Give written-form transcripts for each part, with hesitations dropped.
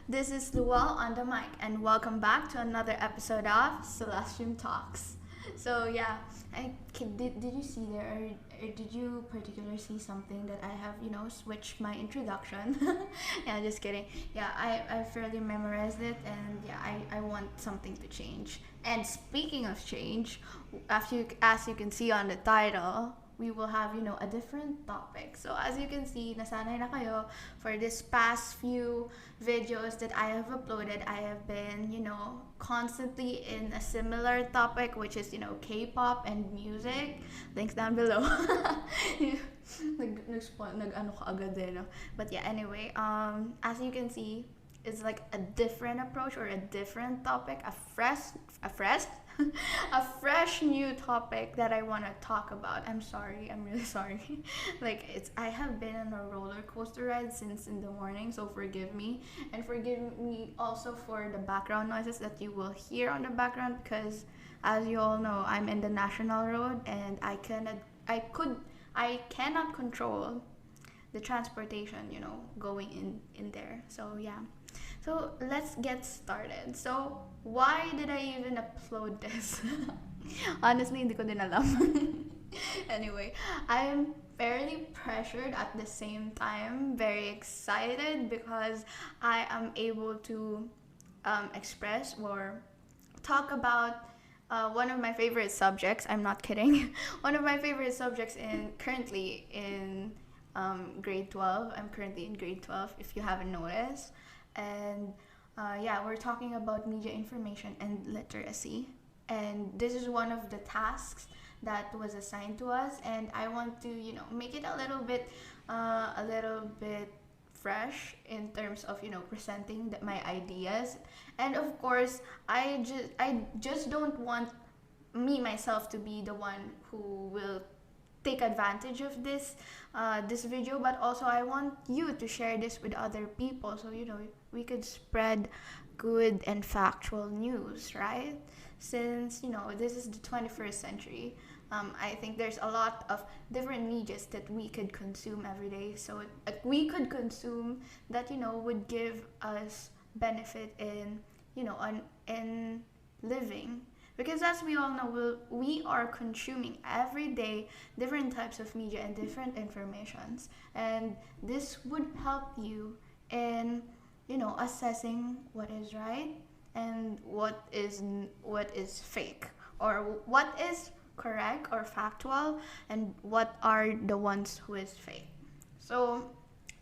This is Luel on the mic, and welcome back to another episode of Celestium Talks. So yeah, did you see there, or did you particularly see something that I have, switched my introduction? Yeah, just kidding. Yeah, I fairly memorized it, and yeah, I want something to change. And speaking of change, as you can see on the title, we will have, a different topic. So as you can see, nasanay na kayo for this past few videos that I have uploaded. I have been, constantly in a similar topic, which is, K-pop and music. Links down below. Nag-ano ka agad eh, no? But yeah, anyway, as you can see, it's like a different approach or a different topic, a fresh new topic that I want to talk about. I'm really sorry. I have been on a roller coaster ride since in the morning, so forgive me, and forgive me also for the background noises that you will hear on the background, because as you all know, I'm in the national road and I cannot control the transportation, going in there. So yeah. So let's get started. So why did I even upload this? Honestly, hindi ko din alam. Anyway, I'm fairly pressured at the same time, very excited because I am able to express or talk about one of my favorite subjects. I'm not kidding. One of my favorite subjects currently in grade 12. I'm currently in grade 12, if you haven't noticed. And yeah, we're talking about media information and literacy. And this is one of the tasks that was assigned to us. And I want to, make it a little bit fresh in terms of, presenting my ideas. And of course, I just don't want me myself to be the one who will take advantage of this video, but also I want you to share this with other people, so we could spread good and factual news, right? Since this is the 21st century, I think there's a lot of different medias that we could consume every day, so we could consume that would give us benefit in in living. Because as we all know, we are consuming every day different types of media and different informations. And this would help you in, assessing what is right and what is fake, or what is correct or factual, and what are the ones who is fake. So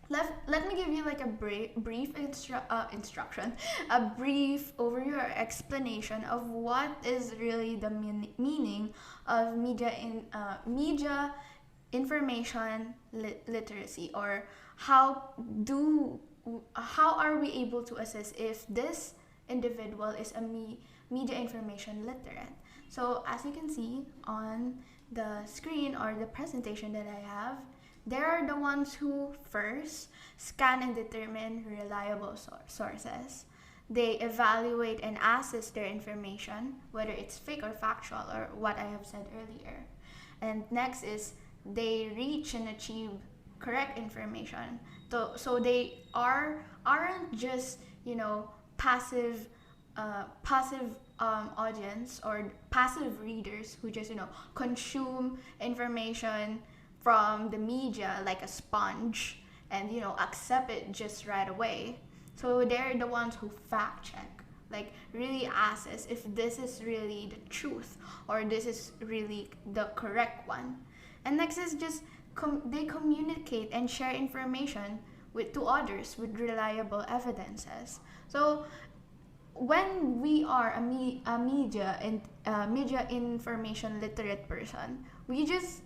let me give you like a brief instruction, a brief overview or explanation of what is really the meaning of media information literacy, or how are we able to assess if this individual is a media information literate. So as you can see on the screen or the presentation that I have, they are the ones who first scan and determine reliable sources. They evaluate and assess their information, whether it's fake or factual, or what I have said earlier. And next is they reach and achieve correct information. So they aren't just passive audience or passive readers who just consume information from the media like a sponge and accept it just right away. So they're the ones who fact check, like really assess if this is really the truth or this is really the correct one. And next is just they communicate and share information to others with reliable evidences. So when we are a media information literate person, we just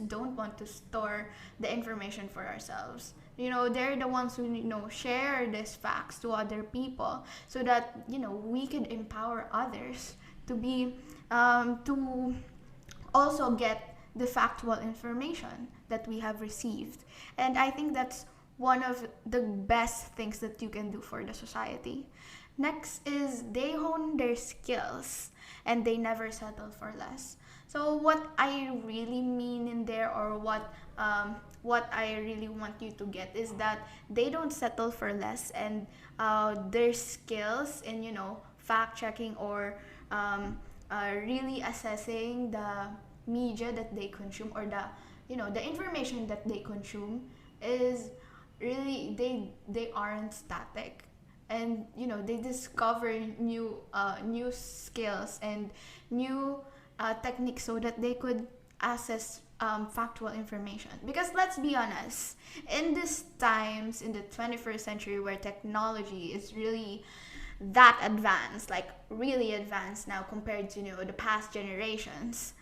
don't want to store the information for ourselves. They're the ones who share these facts to other people, so that we can empower others to be to also get the factual information that we have received. And I think that's one of the best things that you can do for the society. Next is they hone their skills and they never settle for less. So what I really mean in there, or what I really want you to get, is that they don't settle for less, and their skills in, fact checking, or really assessing the media that they consume, or the information that they consume, is really, they aren't static. And they discover new skills and new techniques, so that they could access factual information. Because let's be honest, in these times, in the 21st century, where technology is really that advanced, like really advanced now, compared to the past generations,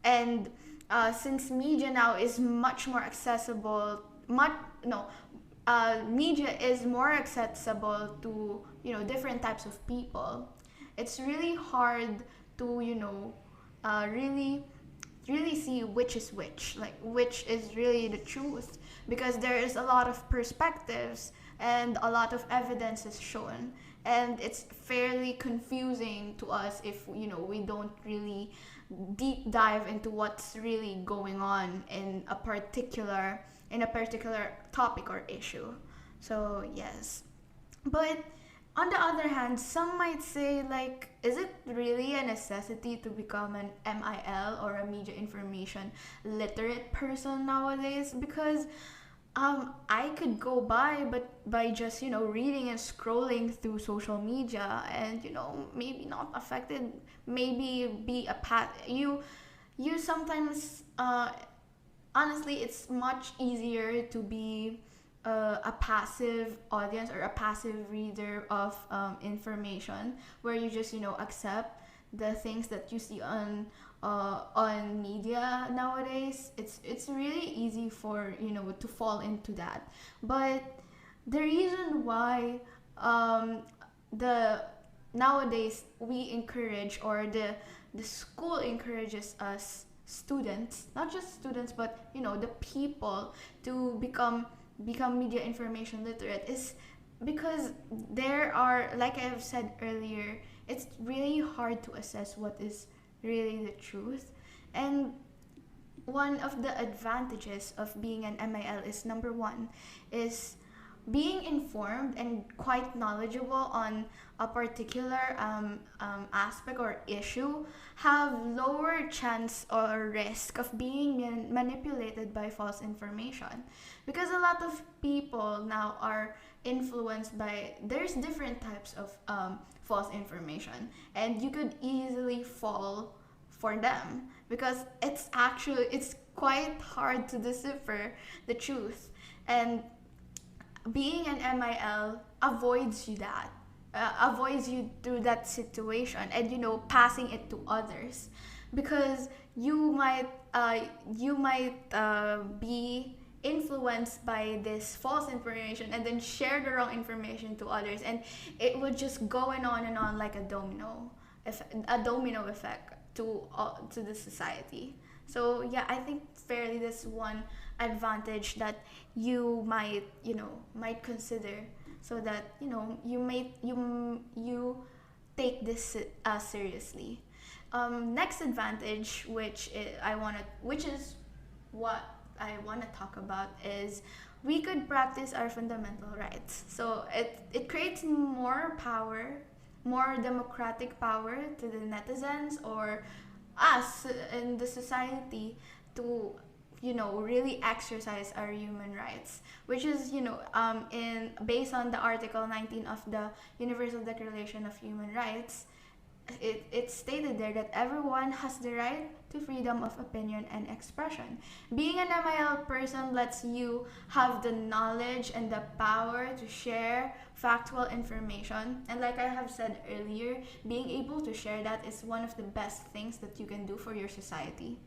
and since media now is much more accessible, much no media is more accessible to different types of people. It's really hard to really really see which is which, like which is really the truth, because there is a lot of perspectives and a lot of evidence is shown, and it's fairly confusing to us if we don't really deep dive into what's really going on in a particular topic or issue. So yes, but on the other hand, some might say, like, is it really a necessity to become an MIL, or a media information literate person nowadays? Because I could go by, but by just reading and scrolling through social media, and maybe not affected, maybe be a you sometimes honestly, it's much easier to be a passive audience, or a passive reader of information, where you just accept the things that you see on media nowadays. It's really easy for to fall into that. But the reason why the nowadays we encourage, or the school encourages us students, not just students, but the people, to become media information literate, is because there are, like I've said earlier, it's really hard to assess what is really the truth. And one of the advantages of being an MIL is, number one, is being informed and quite knowledgeable on a particular aspect or issue, have lower chance or risk of being manipulated by false information, because a lot of people now are influenced by, there's different types of false information, and you could easily fall for them, because it's quite hard to decipher the truth. And being an MIL avoids you that, avoids you through that situation, and passing it to others, because you might be influenced by this false information, and then share the wrong information to others, and it would just go on and on, like a domino effect to the society. So yeah, I think fairly this one advantage that you might consider, so that you take this seriously. Next advantage, which is what I want to talk about, is we could practice our fundamental rights. So it creates more power, more democratic power to the netizens, or us in the society, to really exercise our human rights, which is in based on the Article 19 of the Universal Declaration of Human Rights. It stated there that everyone has the right to freedom of opinion and expression. Being an MIL person lets you have the knowledge and the power to share factual information. And like I have said earlier, being able to share that is one of the best things that you can do for your society.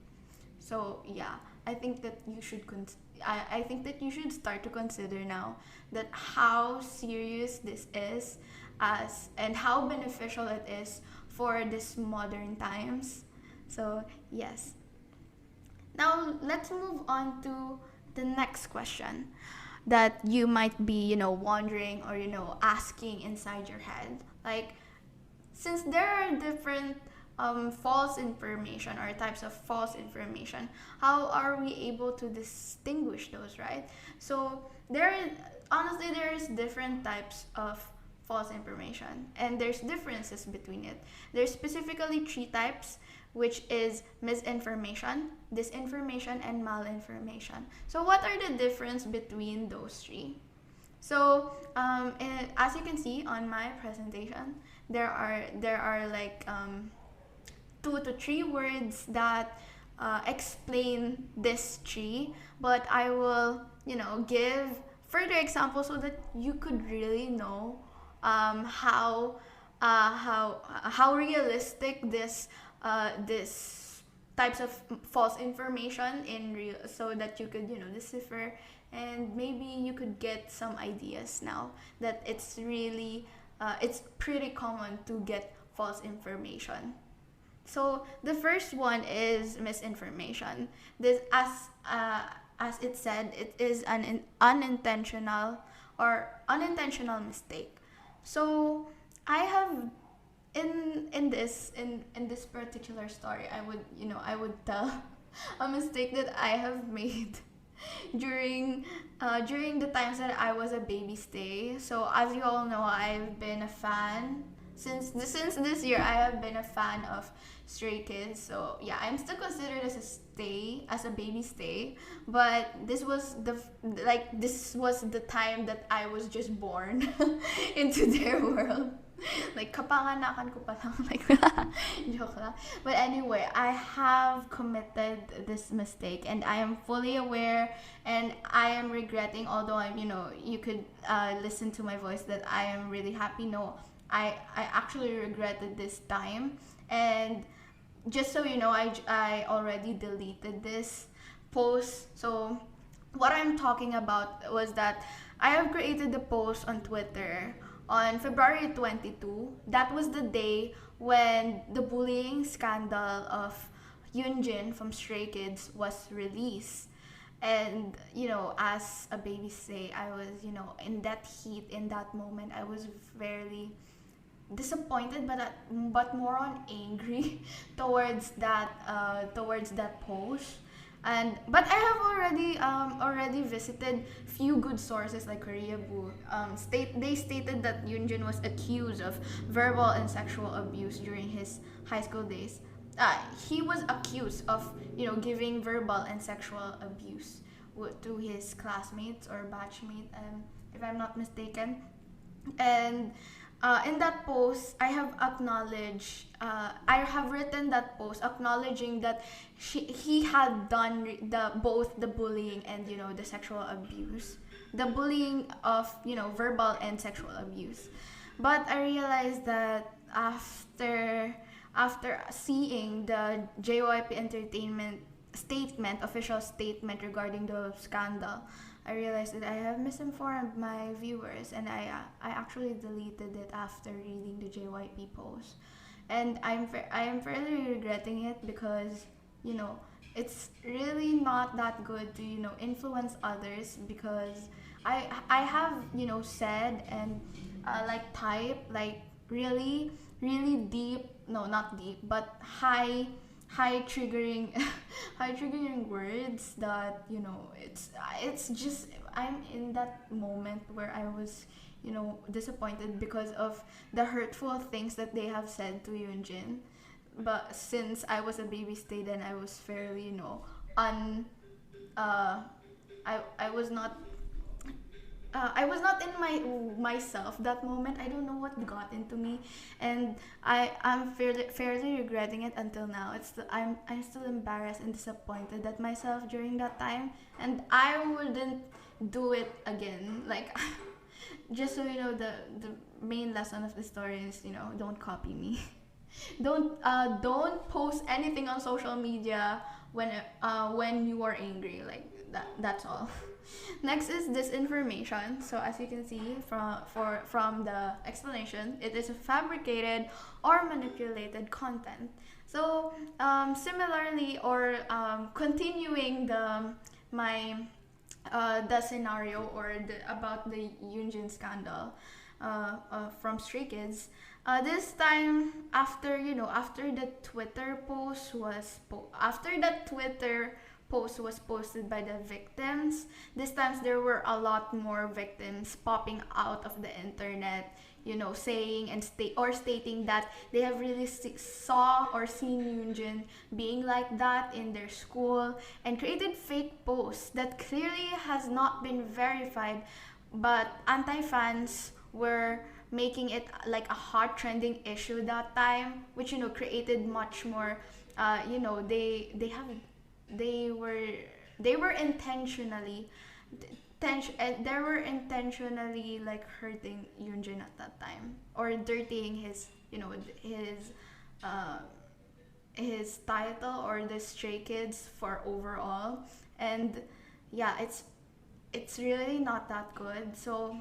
So yeah, I think that you should I think that you should start to consider now that how serious this is, and how beneficial it is for this modern times. So yes. Now let's move on to the next question that you might be, wondering, or asking inside your head. Like, since there are different false information or types of false information, how are we able to distinguish those, right? So honestly, there's different types of false information, and there's differences between it. There's specifically three types, which is misinformation, disinformation, and malinformation. So what are the difference between those three? So as you can see on my presentation, there are like 2 to 3 words that explain this tree, but I will, give further examples so that you could really know how realistic this types of false information in real, so that you could decipher, and maybe you could get some ideas now that it's really it's pretty common to get false information. So the first one is misinformation. This, as it said, it is an unintentional mistake. So I have in this particular story, I would tell a mistake that I have made during the times that I was a baby stay. So as you all know, I've been a fan since this year. I have been a fan of Stray Kids. So yeah, I'm still considered as a baby stay, but this was the time that I was just born into their world. Like, kapanganakan ko pa lang. Like, joke lang. But anyway, I have committed this mistake, and I am fully aware, and I am regretting, although you could listen to my voice that I am really happy. No, I actually regretted this time. And just so you know, I already deleted this post. So what I'm talking about was that I have created the post on Twitter on February 22. That was the day when the bullying scandal of Yoonjin from Stray Kids was released. And as a baby say, I was in that heat, in that moment, I was very disappointed, but more on angry towards that post. But I have already visited few good sources like Koreabu. They stated that Yoonjun was accused of verbal and sexual abuse during his high school days. He was accused of giving verbal and sexual abuse to his classmates or batchmate, if I'm not mistaken. And in that post, I have written that post acknowledging that he had done both the bullying and the sexual abuse, the bullying of verbal and sexual abuse. But I realized that after seeing the JYP Entertainment official statement regarding the scandal, I realized that I have misinformed my viewers, and I actually deleted it after reading the JYP post. And I am fairly regretting it, because it's really not that good to influence others, because I have said and type really really deep, no, not deep, but high triggering high triggering words that it's just, I'm in that moment where I was disappointed because of the hurtful things that they have said to Yoonjin. But since I was a baby stay, then I was fairly un I was not I was not in myself that moment. I don't know what got into me, and I'm fairly regretting it until now. I'm still embarrassed and disappointed at myself during that time, and I wouldn't do it again. Like, just so you know, the main lesson of the story is don't copy me. Don't post anything on social media when you are angry, like that. That's all. Next is disinformation. So as you can see from the explanation, it is a fabricated or manipulated content. So similarly, or continuing the scenario, or about the Yoonjin scandal from Stray Kids, This time, after after the Twitter post was posted by the victims, this time there were a lot more victims popping out of the internet, saying and stating that they have really saw or seen Yoonjin being like that in their school, and created fake posts that clearly has not been verified, but anti-fans were making it like a hot trending issue that time, which created much more. They were intentionally they were intentionally like hurting Yoonjin at that time, or dirtying his his uh, his title, or the Stray Kids for overall. And yeah, it's really not that good. So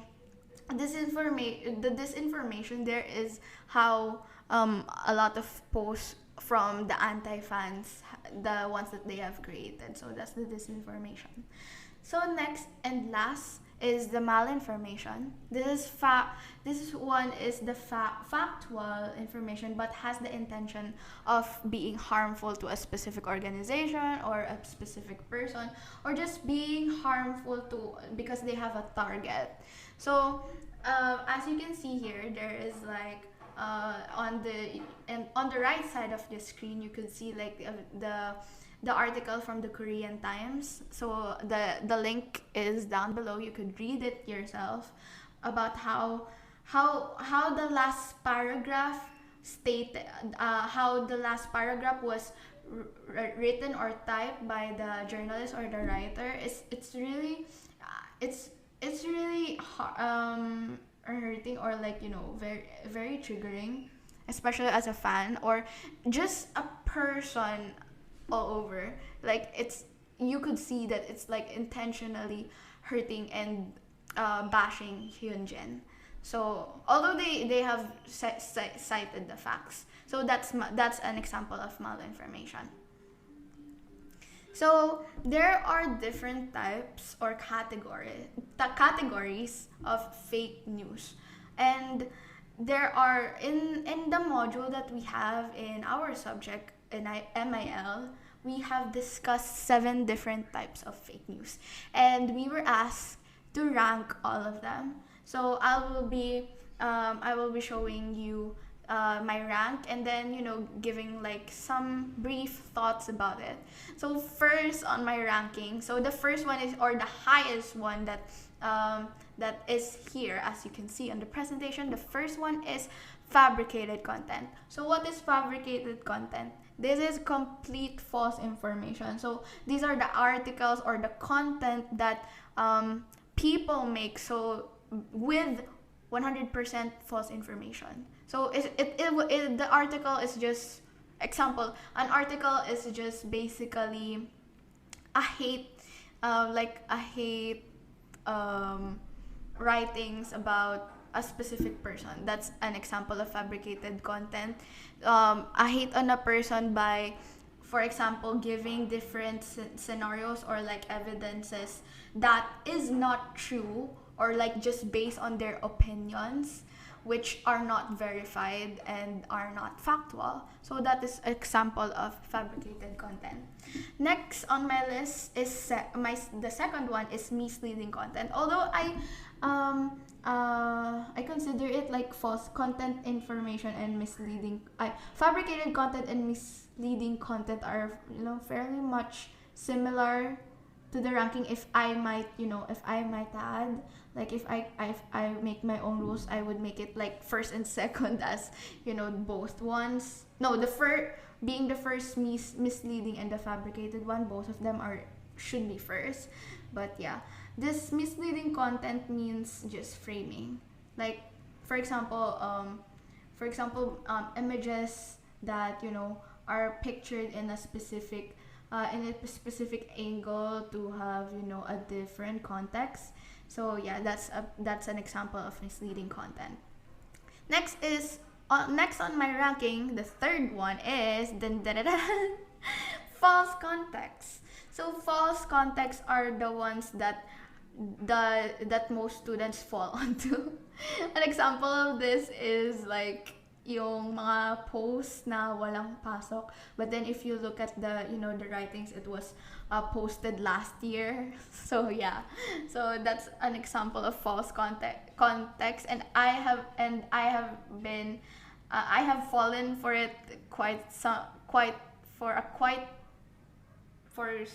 the disinformation there is how a lot of posts from the anti-fans, the ones that they have created. So that's the disinformation. So next and last is the malinformation. This is the factual information, but has the intention of being harmful to a specific organization or a specific person, or just being harmful to because they have a target. So as you can see here, there is like on the right side of the screen, you could see like the article from the Korean Times. So the link is down below. You could read it yourself about how the last paragraph stated, how the last paragraph was written or typed by the journalist or the writer. It's really it's really hurting, or like very very triggering, especially as a fan or just a person all over. Like you could see that it's like intentionally hurting and bashing Hyunjin. So although they have cited the facts, so that's an example of malinformation. So there are different types or categories of fake news, and there are in the module that we have in our subject in MIL, we have discussed 7 different types of fake news, and we were asked to rank all of them. So I will be showing you my rank, and then giving like some brief thoughts about it. So first on my ranking, so the first one is, or the highest one that is here, as you can see on the presentation. The first one is fabricated content. So what is fabricated content? This is complete false information. So these are the articles or the content that people make, so with 100% false information. So the article is just example. An article is just basically a hate, writings about a specific person. That's an example of fabricated content. A hate on a person by, for example, giving different scenarios or like evidences that is not true, or like just based on their opinions, which are not verified and are not factual. So that is an example of fabricated content. Next on my list is the second one is misleading content. Although I consider it like false content information and misleading. Fabricated content and misleading content are fairly much similar to the ranking. If I might add, like if I make my own rules, I would make it like first and second as both ones. No, the first being the first misleading, and the fabricated one, both of them should be first. But yeah, this misleading content means just framing. Like for example, images that are pictured in a specific angle to have a different context. So yeah, that's an example of misleading content. Next on my ranking, the third one is false context. So false contexts are the ones that most students fall onto. An example of this is like yung mga posts na walang pasok. But then if you look at the, the writings, it was posted last year. So yeah, so that's an example of false context, and I have fallen for it quite for a quite for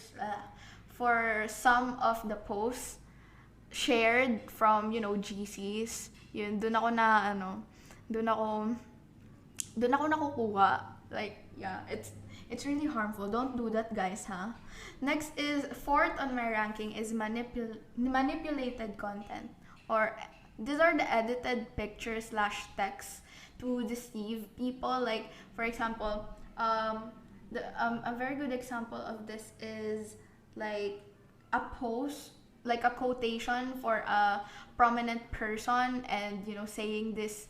for some of the posts shared from GCs. Yun, doon ako doon ako nakukuha. Like, yeah, it's really harmful. Don't do that, guys, huh? Next is fourth on my ranking is manipulated content, or these are the edited pictures slash text to deceive people. Like, for example, a very good example of this is like a post, like a quotation for a prominent person, and saying this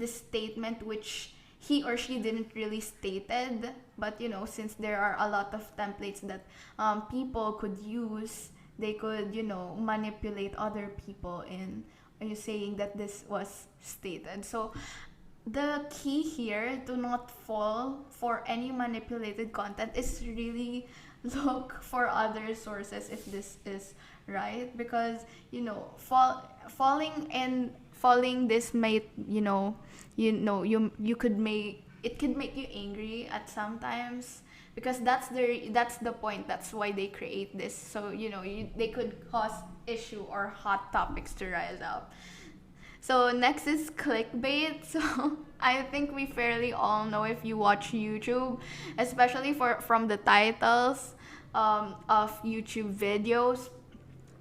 statement which he or she didn't really stated, but since there are a lot of templates that people could use, they could manipulate other people in saying that this was stated. So the key here to not fall for any manipulated content is really look for other sources if this is right, because falling this might you could make it could make you angry at sometimes, because that's the point. That's why they create this, so they could cause issue or hot topics to rise up. So next is clickbait. So I think we fairly all know, if you watch YouTube, especially from the titles of YouTube videos,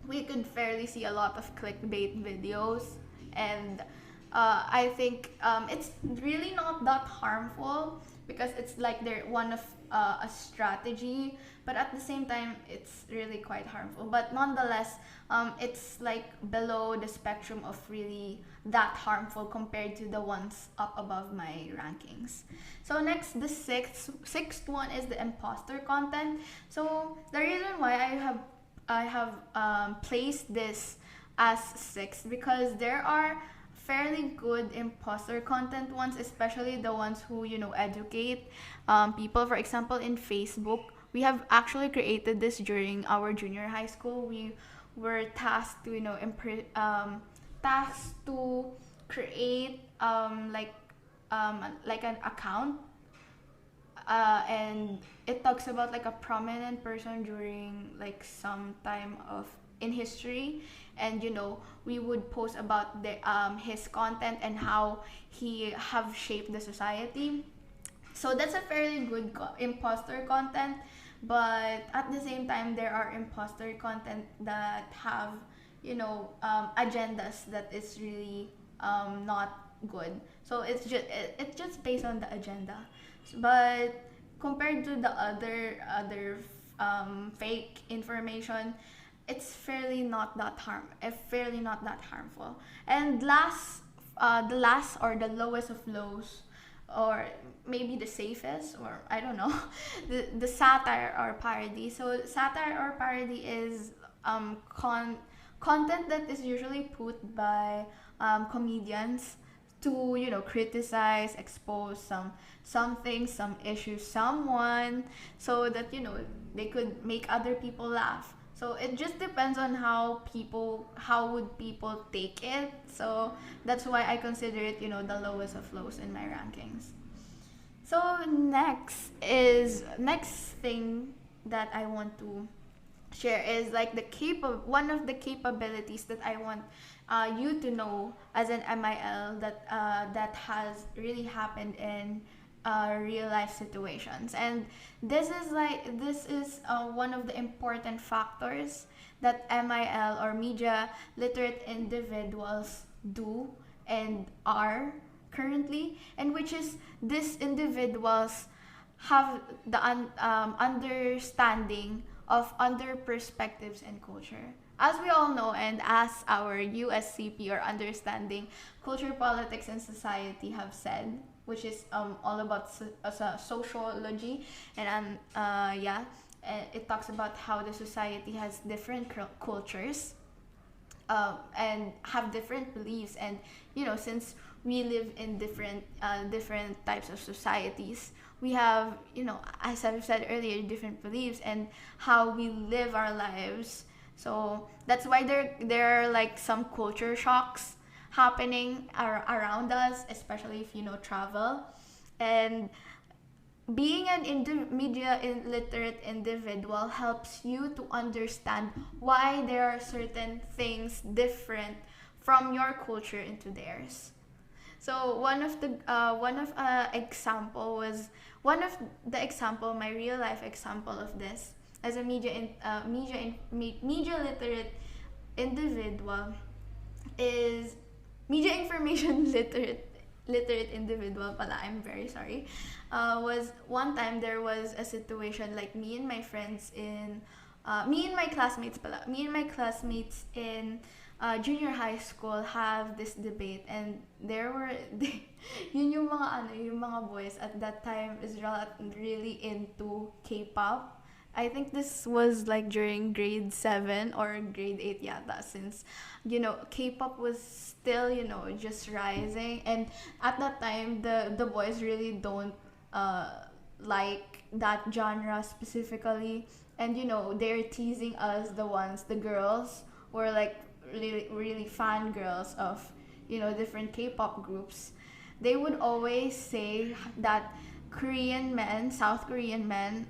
we could fairly see a lot of clickbait videos, and I think it's really not that harmful, because it's like they're one of a strategy, but at the same time it's really quite harmful. But nonetheless, it's like below the spectrum of really that harmful compared to the ones up above my rankings. So next, the sixth one is the imposter content. So the reason why I have placed this as sixth, because there are fairly good imposter content ones, especially the ones who educate people. For example, in Facebook, we have actually created this during our junior high school. We were tasked to tasked to create like an account, and it talks about like a prominent person during like some time of in history, and we would post about his content and how he have shaped the society. So that's a fairly good imposter content, but at the same time there are imposter content that have agendas that is really not good. So it's just based on the agenda, but compared to the other fake information, it's fairly not that harmful. And the last or the lowest of lows, or maybe the safest, or I don't know, the satire or parody. So satire or parody is content that is usually put by comedians to criticize, expose something, some issue, someone, so that they could make other people laugh. So it just depends on how would people take it. So that's why I consider it the lowest of lows in my rankings. So next thing that I want to share is like one of the capabilities that I want you to know as an MIL, that has really happened in real life situations. And this is one of the important factors that MIL, or media literate individuals, do and are currently, and which is these individuals have the understanding of other perspectives and culture. As we all know, and as our USCP, or Understanding Culture, Politics, and Society, have said, which is all about sociology, and it talks about how the society has different cultures, and have different beliefs, and since we live in different types of societies. We have, as I've said earlier, different beliefs and how we live our lives. So that's why there are like some culture shocks happening around us, especially if travel. And being an media illiterate individual helps you to understand why there are certain things different from your culture into theirs. So one of the example, my real life example of this as a media literate individual is media information literate individual pala, I'm very sorry. Was one time there was a situation like me and my classmates in junior high school have this debate, and there were yung mga boys at that time is really into K-pop. I think this was like during grade 7 or grade 8 yata, since K-pop was still just rising, and at that time the boys really don't like that genre specifically, and they're teasing us, the girls were like really fan girls of different K-pop groups. They would always say that South Korean men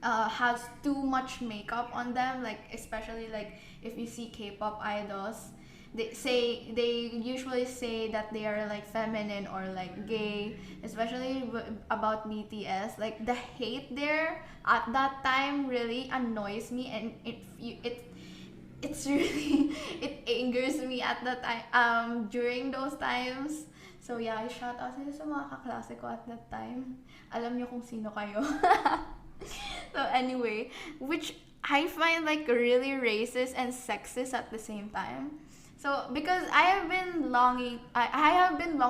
has too much makeup on them, like especially like if you see K-pop idols, they usually say that they are like feminine or like gay, especially about BTS. Like the hate there at that time really annoys me, and it's really it angers me at that time, during those times. So yeah, I shout out sa mga kaklase ko at that time. Alam niyo kung sino kayo. So anyway, which I find like really racist and sexist at the same time. So because I have been long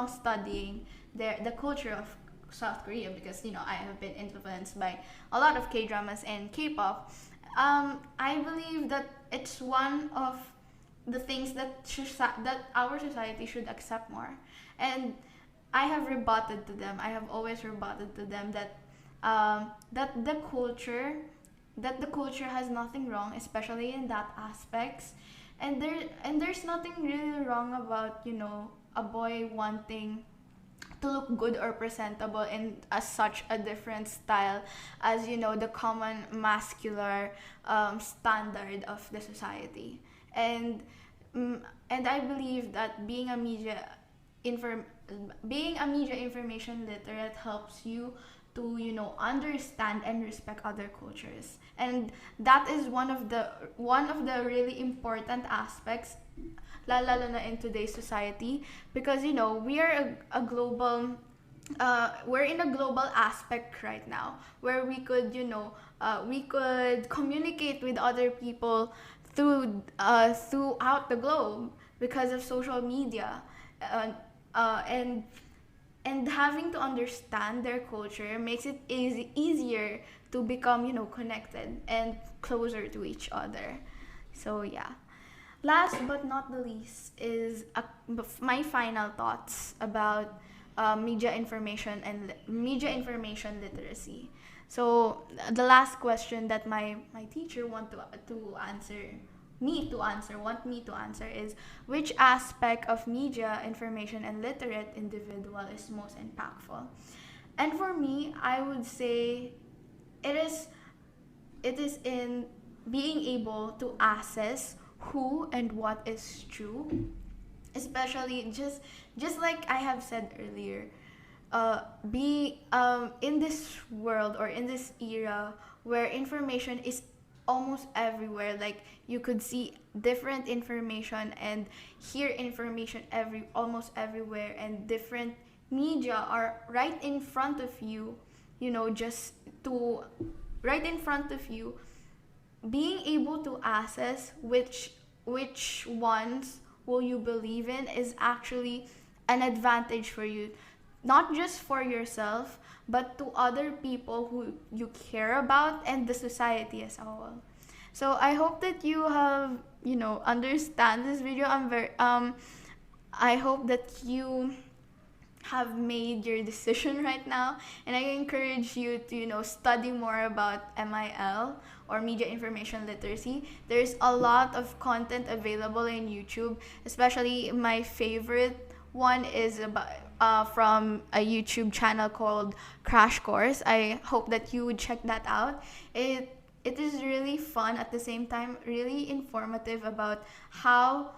studying the culture of South Korea, because I have been influenced by a lot of K-dramas and K-pop. I believe that it's one of the things that our society should accept more. And I have always rebutted to them that the culture has nothing wrong, especially in that aspects, and there's nothing really wrong about a boy wanting to look good or presentable in such a different style as the common masculine standard of the society. And I believe that being a media information literate helps you to understand and respect other cultures, and that is one of the really important aspects, lalo na in today's society, because we are a global we're in a global aspect right now, where we could communicate with other people throughout the globe because of social media, and having to understand their culture makes it easier to become connected and closer to each other. So yeah, last but not the least is my final thoughts about media information literacy. So the last question that my teacher want me to answer is, which aspect of media information and literate individual is most impactful? And for me, I would say it is in being able to assess who and what is true, especially just like I have said earlier, in this world or in this era where information is almost everywhere. Like you could see different information and hear information almost everywhere, and different media are right in front of you, right in front of you. Being able to assess which ones will you believe in is actually an advantage for you, not just for yourself, but to other people who you care about and the society as a whole. So I hope that you have understand this video. I hope that you have made your decision right now, and I encourage you to study more about MIL, or media information literacy. There's a lot of content available in YouTube, especially my favorite one is about from a YouTube channel called Crash Course. I hope that you would check that out. It is really fun, at the same time really informative about how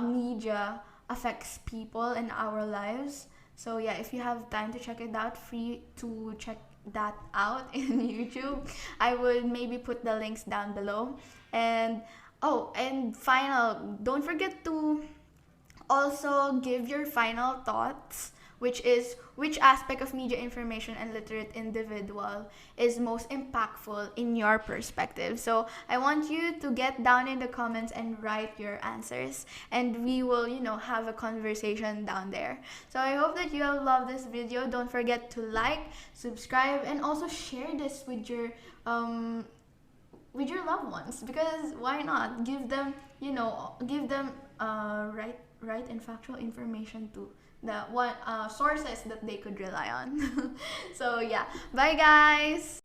media affects people in our lives. So yeah, if you have time to check it out, free to check that out in YouTube. I would maybe put the links down below. And oh, and final, don't forget to also give your final thoughts, which is which aspect of media information and literate individual is most impactful in your perspective. So I want you to get down in the comments and write your answers, and we will have a conversation down there. So I hope that you have loved this video. Don't forget to like, subscribe, and also share this with your loved ones, because why not give them right and factual information to the sources that they could rely on. So yeah, bye guys.